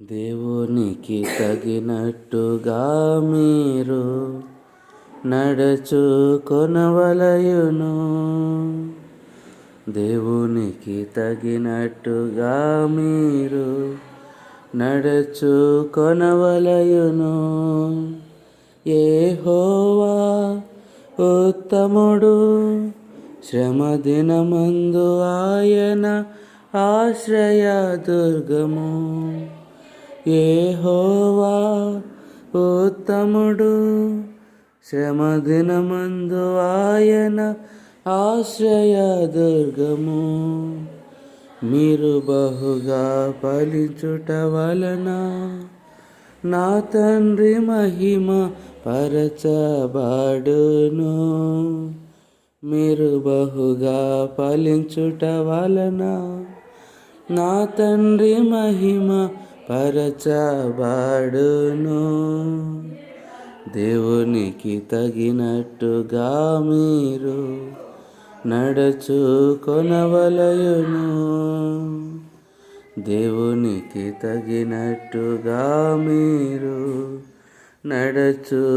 దేవునికి తగినట్టుగా మీరు నడుచుకొనవలయును. దేవునికి తగినట్టుగా మీరు నడుచుకొనవలయును. యెహోవా ఉత్తముడు, శ్రమ దినమందు ఆయన ఆశ్రయదుర్గము. యెహోవా ఉత్తముడు, శ్రమ దినమందు ఆయన ఆశ్రయదుర్గము. మీరు బహుగా ఫలించుట వలన నా తండ్రి మహిమ పరచబడును. మీరు బహుగా ఫలించుట వలన నా తండ్రి మహిమ పరచబడును. దేవునికి తగినట్టుగా మీరు నడుచుకొనవలయును. దేవునికి తగినట్టుగా మీరు నడుచుకొనవలయును.